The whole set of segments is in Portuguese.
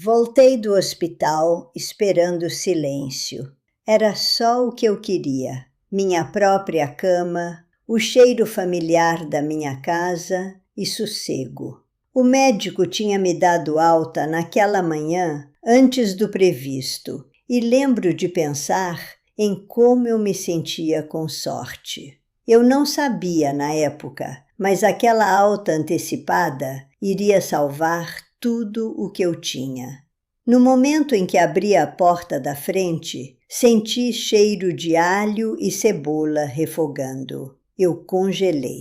Voltei do hospital esperando silêncio. Era só o que eu queria. Minha própria cama, o cheiro familiar da minha casa e sossego. O médico tinha me dado alta naquela manhã antes do previsto e lembro de pensar em como eu me sentia com sorte. Eu não sabia na época, mas aquela alta antecipada iria salvar tudo o que eu tinha. No momento em que abri a porta da frente, senti cheiro de alho e cebola refogando. Eu congelei.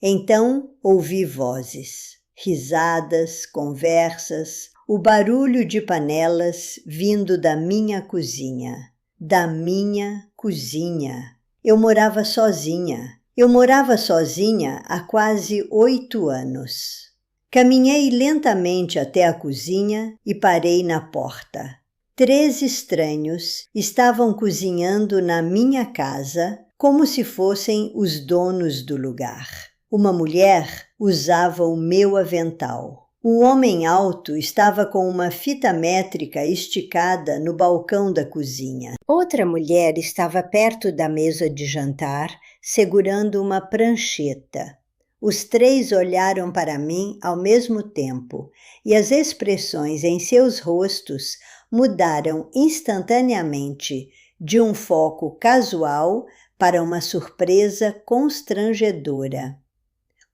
Então ouvi vozes, risadas, conversas, o barulho de panelas vindo da minha cozinha. Da minha cozinha. Eu morava sozinha. Eu morava sozinha há quase 8 anos. Caminhei lentamente até a cozinha e parei na porta. 3 estranhos estavam cozinhando na minha casa como se fossem os donos do lugar. Uma mulher usava o meu avental. O homem alto estava com uma fita métrica esticada no balcão da cozinha. Outra mulher estava perto da mesa de jantar, segurando uma prancheta. Os 3 olharam para mim ao mesmo tempo, e as expressões em seus rostos mudaram instantaneamente de um foco casual para uma surpresa constrangedora.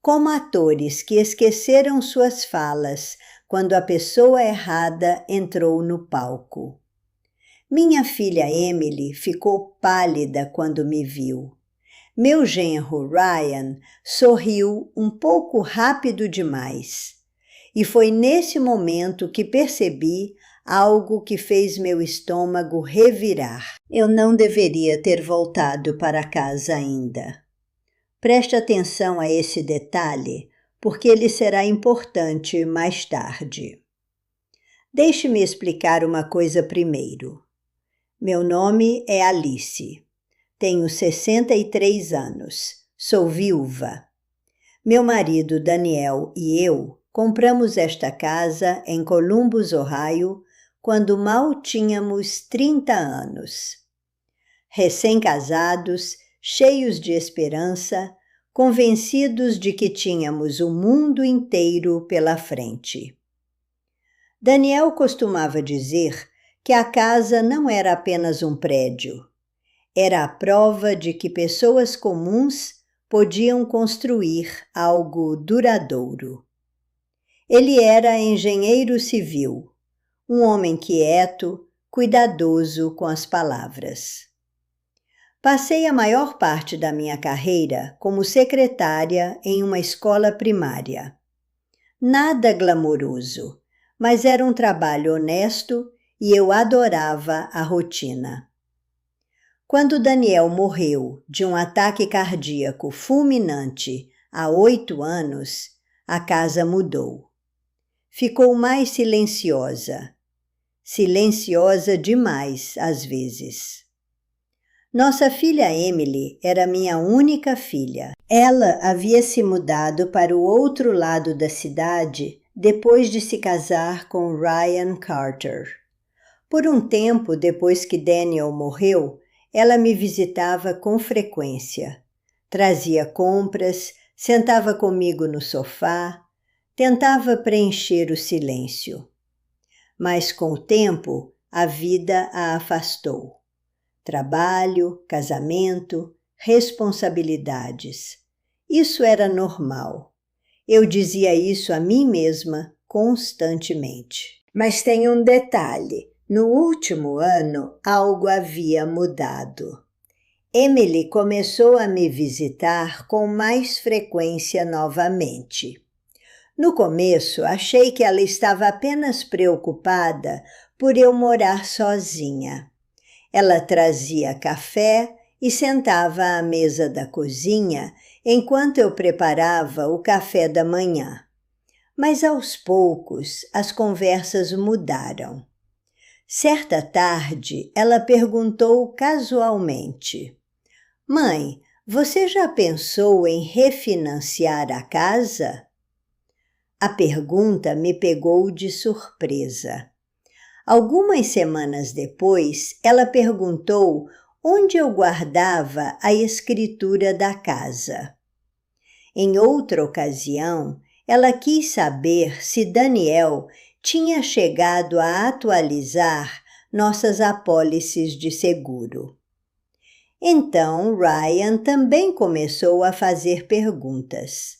Como atores que esqueceram suas falas quando a pessoa errada entrou no palco. Minha filha Emily ficou pálida quando me viu. Meu genro Ryan sorriu um pouco rápido demais. E foi nesse momento que percebi algo que fez meu estômago revirar. Eu não deveria ter voltado para casa ainda. Preste atenção a esse detalhe, porque ele será importante mais tarde. Deixe-me explicar uma coisa primeiro. Meu nome é Alice. Tenho 63 anos. Sou viúva. Meu marido Daniel e eu compramos esta casa em Columbus, Ohio, quando mal tínhamos 30 anos. Recém-casados, cheios de esperança, convencidos de que tínhamos o mundo inteiro pela frente. Daniel costumava dizer que a casa não era apenas um prédio. Era a prova de que pessoas comuns podiam construir algo duradouro. Ele era engenheiro civil, um homem quieto, cuidadoso com as palavras. Passei a maior parte da minha carreira como secretária em uma escola primária. Nada glamouroso, mas era um trabalho honesto e eu adorava a rotina. Quando Daniel morreu de um ataque cardíaco fulminante há 8 anos, a casa mudou. Ficou mais silenciosa. Silenciosa demais, às vezes. Nossa filha Emily era minha única filha. Ela havia se mudado para o outro lado da cidade depois de se casar com Ryan Carter. Por um tempo depois que Daniel morreu, ela me visitava com frequência. Trazia compras, sentava comigo no sofá, tentava preencher o silêncio. Mas com o tempo, a vida a afastou. Trabalho, casamento, responsabilidades. Isso era normal. Eu dizia isso a mim mesma constantemente. Mas tem um detalhe. No último ano, algo havia mudado. Emily começou a me visitar com mais frequência novamente. No começo, achei que ela estava apenas preocupada por eu morar sozinha. Ela trazia café e sentava à mesa da cozinha enquanto eu preparava o café da manhã. Mas aos poucos, as conversas mudaram. Certa tarde, ela perguntou casualmente: "Mãe, você já pensou em refinanciar a casa?" A pergunta me pegou de surpresa. Algumas semanas depois, ela perguntou onde eu guardava a escritura da casa. Em outra ocasião, ela quis saber se Daniel tinha chegado a atualizar nossas apólices de seguro. Então, Ryan também começou a fazer perguntas.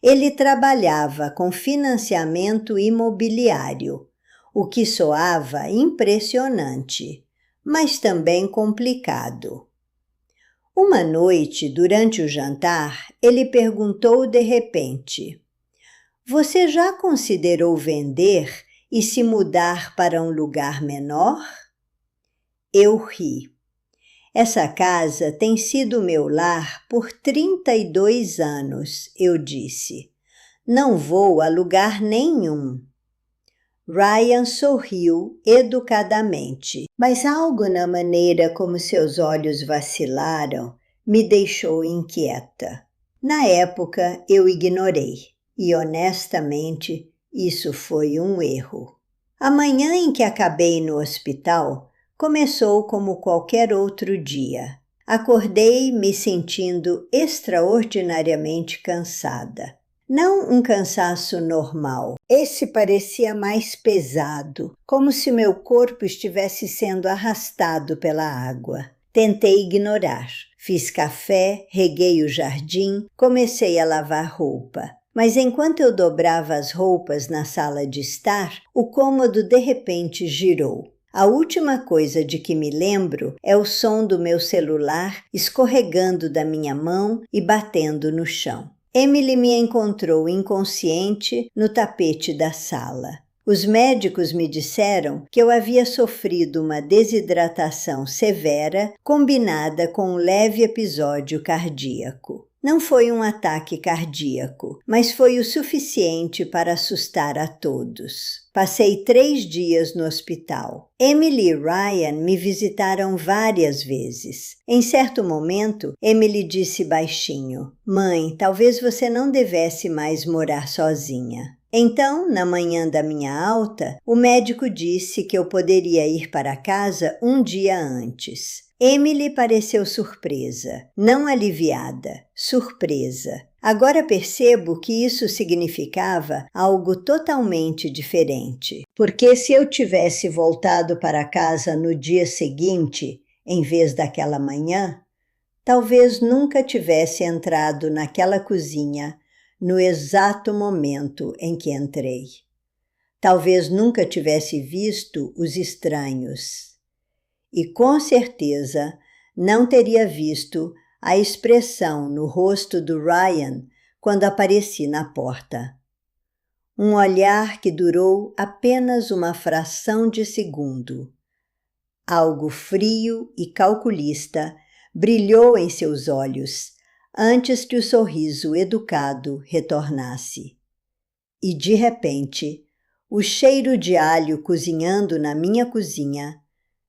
Ele trabalhava com financiamento imobiliário, o que soava impressionante, mas também complicado. Uma noite, durante o jantar, ele perguntou de repente: "Você já considerou vender e se mudar para um lugar menor?" Eu ri. "Essa casa tem sido meu lar por 32 anos", eu disse. "Não vou a lugar nenhum." Ryan sorriu educadamente, mas algo na maneira como seus olhos vacilaram me deixou inquieta. Na época, eu ignorei, e honestamente, isso foi um erro. A manhã em que acabei no hospital começou como qualquer outro dia. Acordei me sentindo extraordinariamente cansada. Não um cansaço normal. Esse parecia mais pesado, como se meu corpo estivesse sendo arrastado pela água. Tentei ignorar. Fiz café, reguei o jardim, comecei a lavar roupa. Mas enquanto eu dobrava as roupas na sala de estar, o cômodo de repente girou. A última coisa de que me lembro é o som do meu celular escorregando da minha mão e batendo no chão. Emily me encontrou inconsciente no tapete da sala. Os médicos me disseram que eu havia sofrido uma desidratação severa combinada com um leve episódio cardíaco. Não foi um ataque cardíaco, mas foi o suficiente para assustar a todos. Passei 3 dias no hospital. Emily e Ryan me visitaram várias vezes. Em certo momento, Emily disse baixinho: "Mãe, talvez você não devesse mais morar sozinha." Então, na manhã da minha alta, o médico disse que eu poderia ir para casa um dia antes. Emily pareceu surpresa, não aliviada, surpresa. Agora percebo que isso significava algo totalmente diferente, porque se eu tivesse voltado para casa no dia seguinte, em vez daquela manhã, talvez nunca tivesse entrado naquela cozinha no exato momento em que entrei. Talvez nunca tivesse visto os estranhos. E com certeza não teria visto a expressão no rosto do Ryan quando apareci na porta. Um olhar que durou apenas uma fração de segundo. Algo frio e calculista brilhou em seus olhos antes que o sorriso educado retornasse. E de repente, o cheiro de alho cozinhando na minha cozinha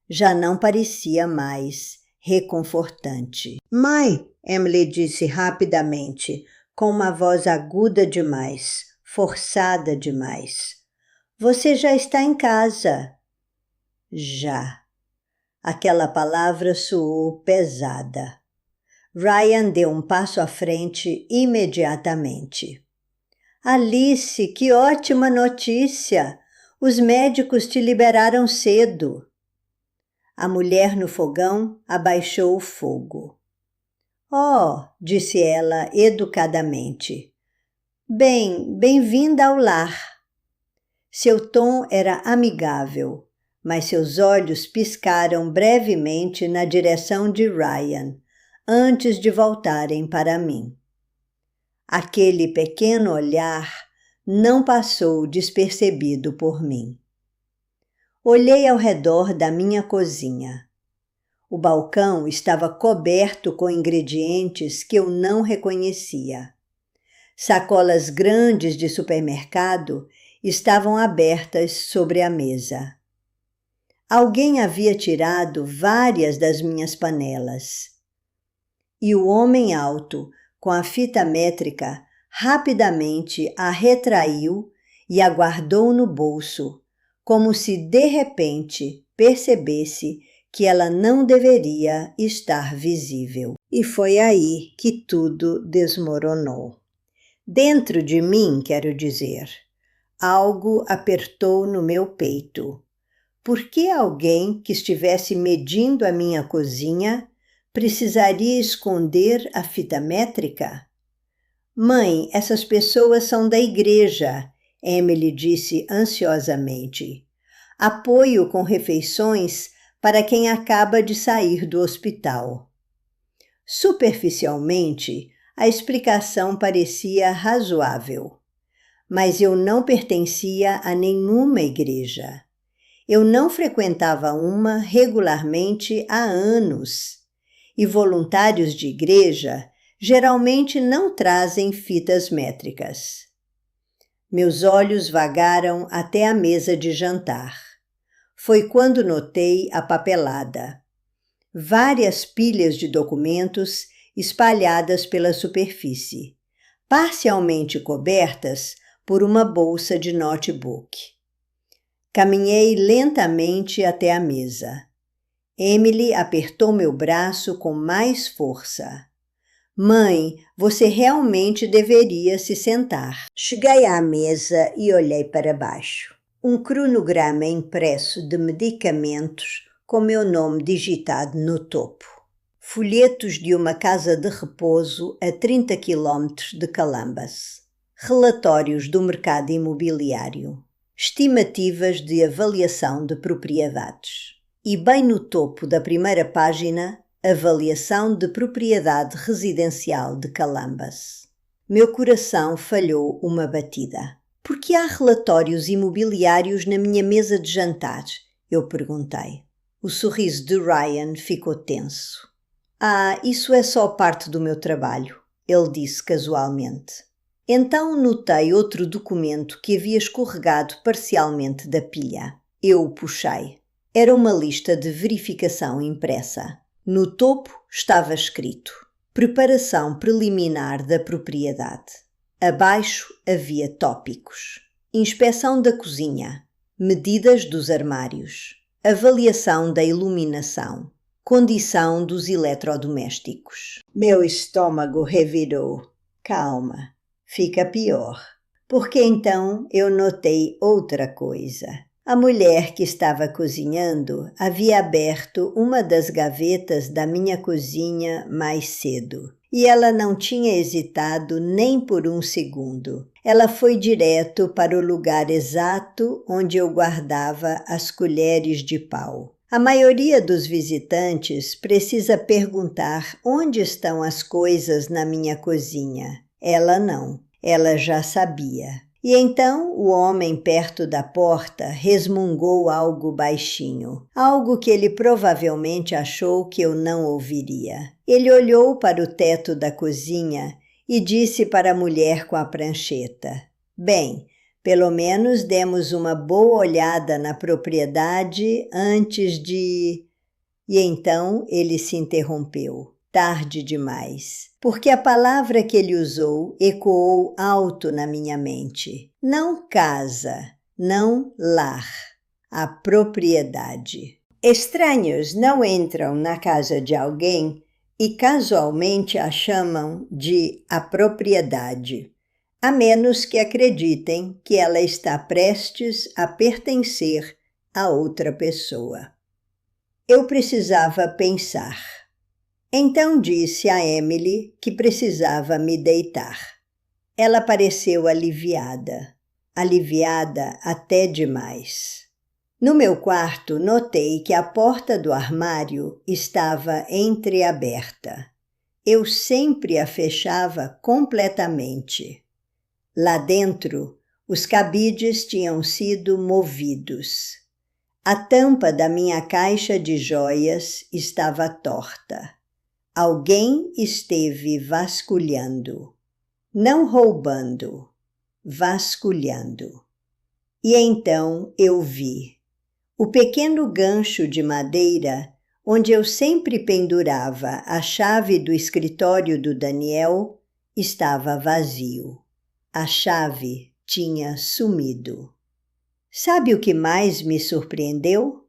já não parecia mais reconfortante. "Mãe", Emily disse rapidamente, com uma voz aguda demais, forçada demais. "Você já está em casa." Já. Aquela palavra soou pesada. Ryan deu um passo à frente imediatamente. "Alice, que ótima notícia! Os médicos te liberaram cedo." A mulher no fogão abaixou o fogo. "Oh", disse ela educadamente. Bem-vinda ao lar." Seu tom era amigável, mas seus olhos piscaram brevemente na direção de Ryan, antes de voltarem para mim. Aquele pequeno olhar não passou despercebido por mim. Olhei ao redor da minha cozinha. O balcão estava coberto com ingredientes que eu não reconhecia. Sacolas grandes de supermercado estavam abertas sobre a mesa. Alguém havia tirado várias das minhas panelas. E o homem alto, com a fita métrica, rapidamente a retraiu e a guardou no bolso, como se de repente percebesse que ela não deveria estar visível. E foi aí que tudo desmoronou. Dentro de mim, quero dizer, algo apertou no meu peito. Por que alguém que estivesse medindo a minha cozinha precisaria esconder a fita métrica? Mãe, essas pessoas são da igreja, Emily disse ansiosamente. Apoio com refeições para quem acaba de sair do hospital. Superficialmente, a explicação parecia razoável, mas eu não pertencia a nenhuma igreja. Eu não frequentava uma regularmente há anos, e voluntários de igreja geralmente não trazem fitas métricas. Meus olhos vagaram até a mesa de jantar. Foi quando notei a papelada. Várias pilhas de documentos espalhadas pela superfície, parcialmente cobertas por uma bolsa de notebook. Caminhei lentamente até a mesa. Emily apertou meu braço com mais força. Mãe, você realmente deveria se sentar. Cheguei à mesa e olhei para baixo. Um cronograma impresso de medicamentos com meu nome digitado no topo. Folhetos de uma casa de repouso a 30 quilómetros de Columbus. Relatórios do mercado imobiliário. Estimativas de avaliação de propriedades. E bem no topo da primeira página, avaliação de propriedade residencial de Columbus. Meu coração falhou uma batida. Por que há relatórios imobiliários na minha mesa de jantar? Eu perguntei. O sorriso de Ryan ficou tenso. Isso é só parte do meu trabalho, ele disse casualmente. Então notei outro documento que havia escorregado parcialmente da pilha. Eu o puxei. Era uma lista de verificação impressa. No topo estava escrito: preparação preliminar da propriedade. Abaixo havia tópicos: inspeção da cozinha, medidas dos armários, avaliação da iluminação, condição dos eletrodomésticos. Meu estômago revirou. Calma, fica pior. Porque então eu notei outra coisa. A mulher que estava cozinhando havia aberto uma das gavetas da minha cozinha mais cedo. E ela não tinha hesitado nem por um segundo. Ela foi direto para o lugar exato onde eu guardava as colheres de pau. A maioria dos visitantes precisa perguntar onde estão as coisas na minha cozinha. Ela não. Ela já sabia. E então o homem perto da porta resmungou algo baixinho, algo que ele provavelmente achou que eu não ouviria. Ele olhou para o teto da cozinha e disse para a mulher com a prancheta: Bem, pelo menos demos uma boa olhada na propriedade antes de... E então ele se interrompeu. Tarde demais, porque a palavra que ele usou ecoou alto na minha mente. Não casa, não lar, a propriedade. Estranhos não entram na casa de alguém e casualmente a chamam de a propriedade, a menos que acreditem que ela está prestes a pertencer a outra pessoa. Eu precisava pensar. Então disse a Emily que precisava me deitar. Ela pareceu aliviada até demais. No meu quarto, notei que a porta do armário estava entreaberta. Eu sempre a fechava completamente. Lá dentro, os cabides tinham sido movidos. A tampa da minha caixa de joias estava torta. Alguém esteve vasculhando, não roubando, vasculhando. E então eu vi. O pequeno gancho de madeira, onde eu sempre pendurava a chave do escritório do Daniel, estava vazio. A chave tinha sumido. Sabe o que mais me surpreendeu?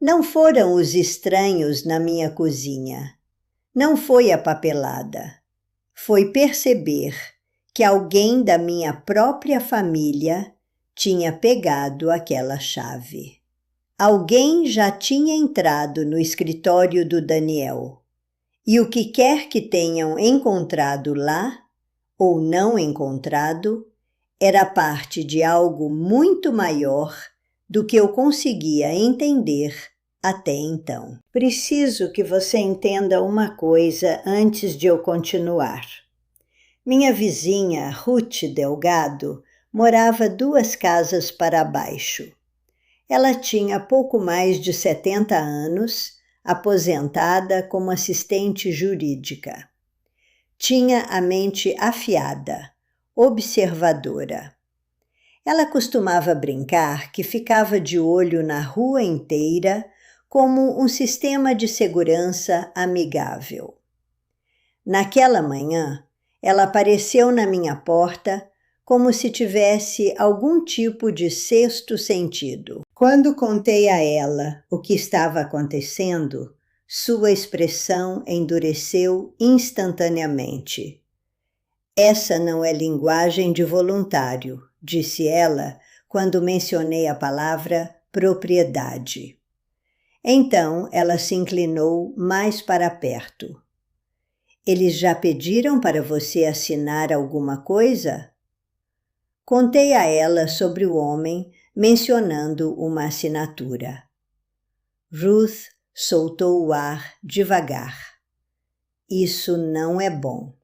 Não foram os estranhos na minha cozinha. Não foi a papelada. Foi perceber que alguém da minha própria família tinha pegado aquela chave. Alguém já tinha entrado no escritório do Daniel. E o que quer que tenham encontrado lá, ou não encontrado, era parte de algo muito maior do que eu conseguia entender até então. Preciso que você entenda uma coisa antes de eu continuar. Minha vizinha, Ruth Delgado, morava 2 casas para baixo. Ela tinha pouco mais de 70 anos, aposentada como assistente jurídica. Tinha a mente afiada, observadora. Ela costumava brincar que ficava de olho na rua inteira como um sistema de segurança amigável. Naquela manhã, ela apareceu na minha porta como se tivesse algum tipo de sexto sentido. Quando contei a ela o que estava acontecendo, sua expressão endureceu instantaneamente. Essa não é linguagem de voluntário, disse ela quando mencionei a palavra propriedade. Então ela se inclinou mais para perto. Eles já pediram para você assinar alguma coisa? Contei a ela sobre o homem, mencionando uma assinatura. Ruth soltou o ar devagar. Isso não é bom.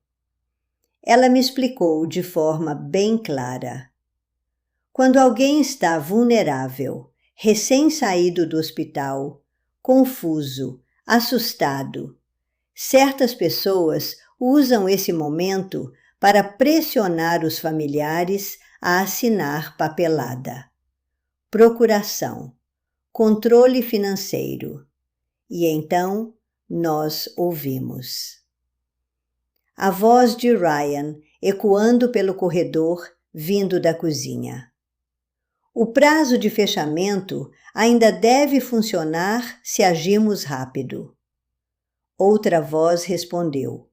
Ela me explicou de forma bem clara. Quando alguém está vulnerável, recém-saído do hospital, confuso, assustado, certas pessoas usam esse momento para pressionar os familiares a assinar papelada. Procuração, controle financeiro. E então nós ouvimos. A voz de Ryan ecoando pelo corredor, vindo da cozinha. O prazo de fechamento ainda deve funcionar se agirmos rápido. Outra voz respondeu,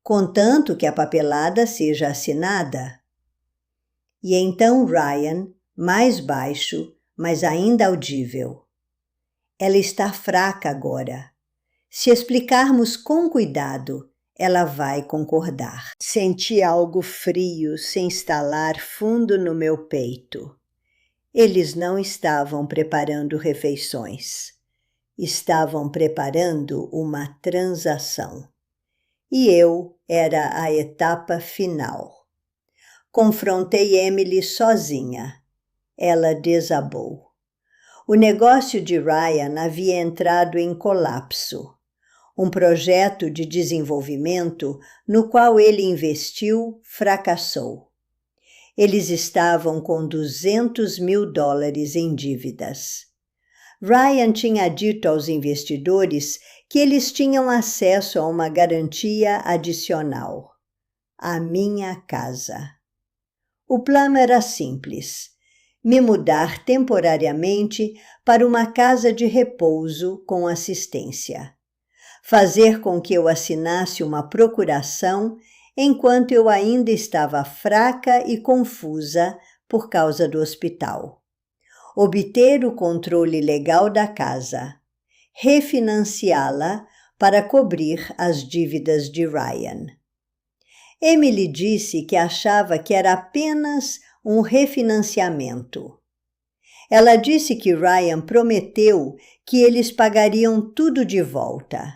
contanto que a papelada seja assinada. E então Ryan, mais baixo, mas ainda audível. Ela está fraca agora. Se explicarmos com cuidado, ela vai concordar. Senti algo frio se instalar fundo no meu peito. Eles não estavam preparando refeições. Estavam preparando uma transação. E eu era a etapa final. Confrontei Emily sozinha. Ela desabou. O negócio de Ryan havia entrado em colapso. Um projeto de desenvolvimento no qual ele investiu fracassou. Eles estavam com $200 mil em dívidas. Ryan tinha dito aos investidores que eles tinham acesso a uma garantia adicional. A minha casa. O plano era simples. Me mudar temporariamente para uma casa de repouso com assistência. Fazer com que eu assinasse uma procuração enquanto eu ainda estava fraca e confusa por causa do hospital. Obter o controle legal da casa. Refinanciá-la para cobrir as dívidas de Ryan. Emily disse que achava que era apenas um refinanciamento. Ela disse que Ryan prometeu que eles pagariam tudo de volta.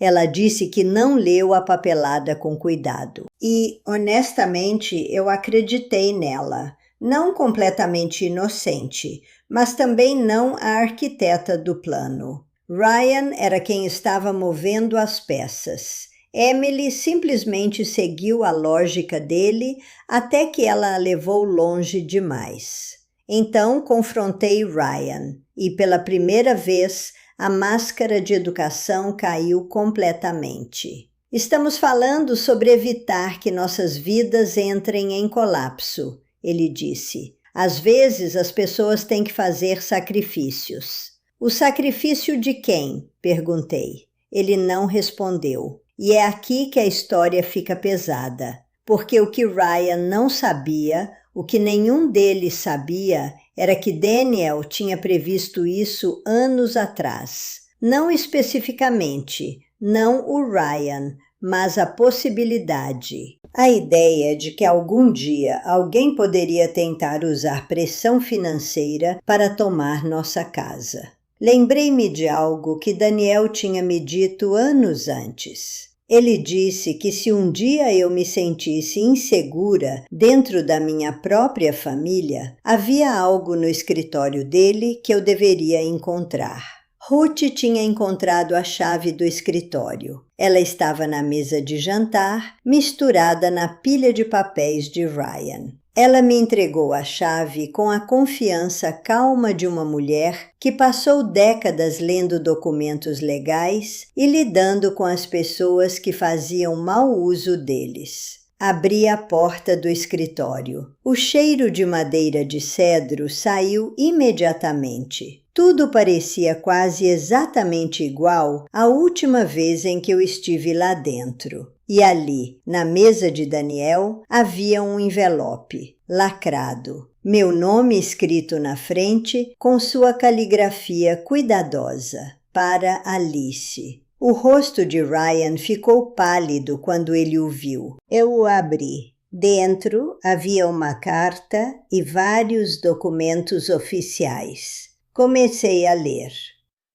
Ela disse que não leu a papelada com cuidado. E, honestamente, eu acreditei nela. Não completamente inocente, mas também não a arquiteta do plano. Ryan era quem estava movendo as peças. Emily simplesmente seguiu a lógica dele até que ela a levou longe demais. Então confrontei Ryan e pela primeira vez a máscara de educação caiu completamente. Estamos falando sobre evitar que nossas vidas entrem em colapso, ele disse. Às vezes as pessoas têm que fazer sacrifícios. O sacrifício de quem? Perguntei. Ele não respondeu. E é aqui que a história fica pesada, porque o que Ryan não sabia, o que nenhum deles sabia, era que Daniel tinha previsto isso anos atrás. Não especificamente, não o Ryan, mas a possibilidade. A ideia de que algum dia alguém poderia tentar usar pressão financeira para tomar nossa casa. Lembrei-me de algo que Daniel tinha me dito anos antes. Ele disse que se um dia eu me sentisse insegura dentro da minha própria família, havia algo no escritório dele que eu deveria encontrar. Ruth tinha encontrado a chave do escritório. Ela estava na mesa de jantar, misturada na pilha de papéis de Ryan. Ela me entregou a chave com a confiança calma de uma mulher que passou décadas lendo documentos legais e lidando com as pessoas que faziam mau uso deles. Abri a porta do escritório. O cheiro de madeira de cedro saiu imediatamente. Tudo parecia quase exatamente igual à última vez em que eu estive lá dentro. E ali, na mesa de Daniel, havia um envelope, lacrado. Meu nome escrito na frente com sua caligrafia cuidadosa. Para Alice. O rosto de Ryan ficou pálido quando ele o viu. Eu o abri. Dentro havia uma carta e vários documentos oficiais. Comecei a ler.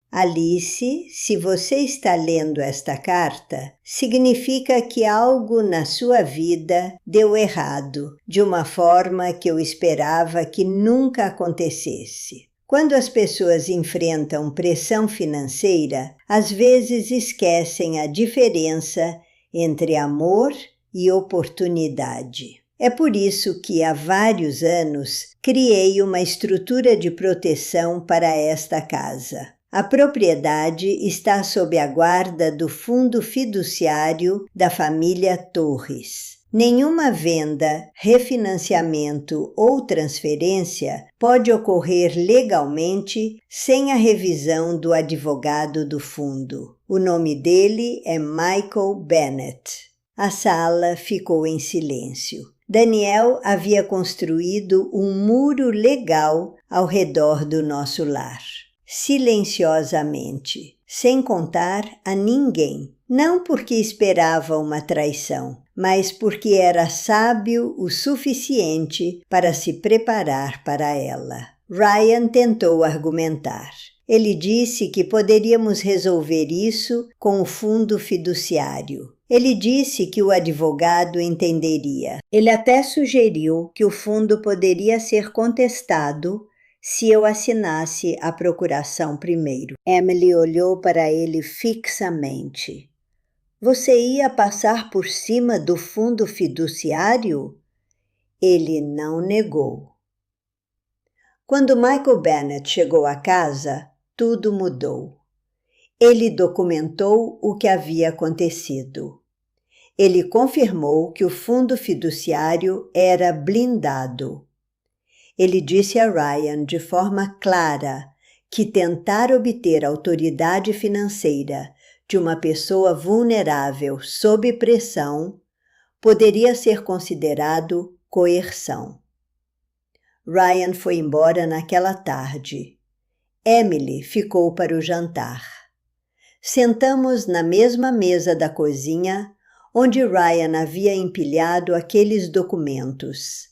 Alice, se você está lendo esta carta, significa que algo na sua vida deu errado, de uma forma que eu esperava que nunca acontecesse. Quando as pessoas enfrentam pressão financeira, às vezes esquecem a diferença entre amor e oportunidade. É por isso que há vários anos criei uma estrutura de proteção para esta casa. A propriedade está sob a guarda do fundo fiduciário da família Torres. Nenhuma venda, refinanciamento ou transferência pode ocorrer legalmente sem a revisão do advogado do fundo. O nome dele é Michael Bennett. A sala ficou em silêncio. Daniel havia construído um muro legal ao redor do nosso lar. Silenciosamente, sem contar a ninguém. Não porque esperava uma traição, mas porque era sábio o suficiente para se preparar para ela. Ryan tentou argumentar. Ele disse que poderíamos resolver isso com o fundo fiduciário. Ele disse que o advogado entenderia. Ele até sugeriu que o fundo poderia ser contestado se eu assinasse a procuração primeiro. Emily olhou para ele fixamente. Você ia passar por cima do fundo fiduciário? Ele não negou. Quando Michael Bennett chegou à casa, tudo mudou. Ele documentou o que havia acontecido. Ele confirmou que o fundo fiduciário era blindado. Ele disse a Ryan de forma clara que tentar obter autoridade financeira de uma pessoa vulnerável sob pressão poderia ser considerado coerção. Ryan foi embora naquela tarde. Emily ficou para o jantar. Sentamos na mesma mesa da cozinha, onde Ryan havia empilhado aqueles documentos.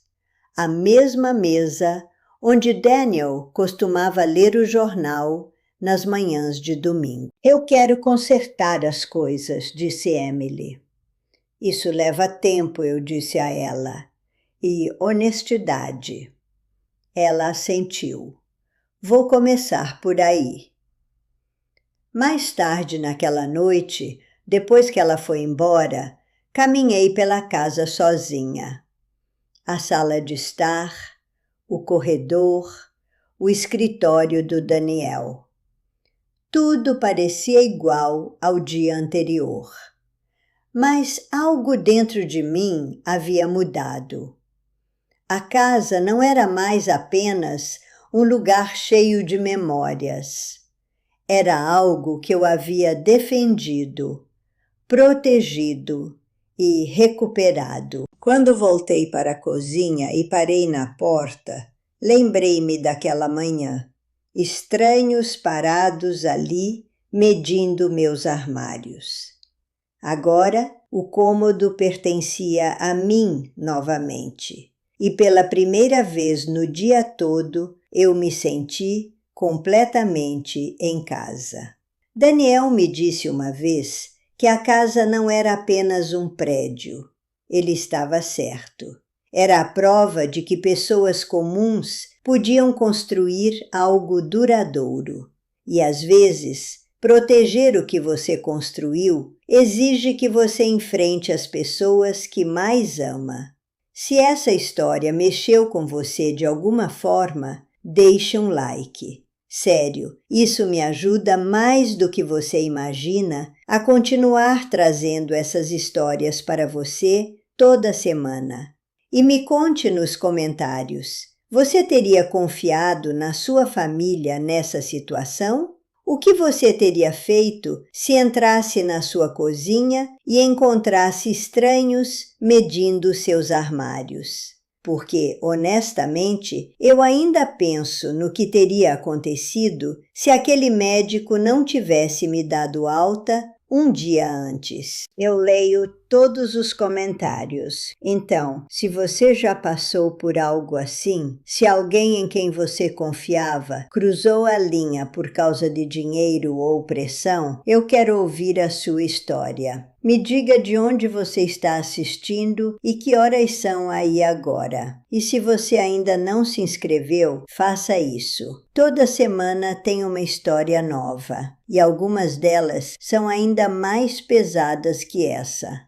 A mesma mesa onde Daniel costumava ler o jornal nas manhãs de domingo. Eu quero consertar as coisas, disse Emily. Isso leva tempo, eu disse a ela, e honestidade. Ela assentiu. Vou começar por aí. Mais tarde naquela noite, depois que ela foi embora, caminhei pela casa sozinha. A sala de estar, o corredor, o escritório do Daniel. Tudo parecia igual ao dia anterior. Mas algo dentro de mim havia mudado. A casa não era mais apenas um lugar cheio de memórias. Era algo que eu havia defendido, protegido e recuperado. Quando voltei para a cozinha e parei na porta, lembrei-me daquela manhã. Estranhos parados ali, medindo meus armários. Agora, o cômodo pertencia a mim novamente. E pela primeira vez no dia todo, eu me senti completamente em casa. Daniel me disse uma vez que a casa não era apenas um prédio. Ele estava certo. Era a prova de que pessoas comuns podiam construir algo duradouro. E às vezes, proteger o que você construiu exige que você enfrente as pessoas que mais ama. Se essa história mexeu com você de alguma forma, deixe um like. Sério, isso me ajuda mais do que você imagina a continuar trazendo essas histórias para você toda semana. E me conte nos comentários, você teria confiado na sua família nessa situação? O que você teria feito se entrasse na sua cozinha e encontrasse estranhos medindo seus armários? Porque, honestamente, eu ainda penso no que teria acontecido se aquele médico não tivesse me dado alta um dia antes. Eu leio todos os comentários. Então, se você já passou por algo assim, se alguém em quem você confiava cruzou a linha por causa de dinheiro ou pressão, eu quero ouvir a sua história. Me diga de onde você está assistindo e que horas são aí agora. E se você ainda não se inscreveu, faça isso. Toda semana tem uma história nova, e algumas delas são ainda mais pesadas que essa.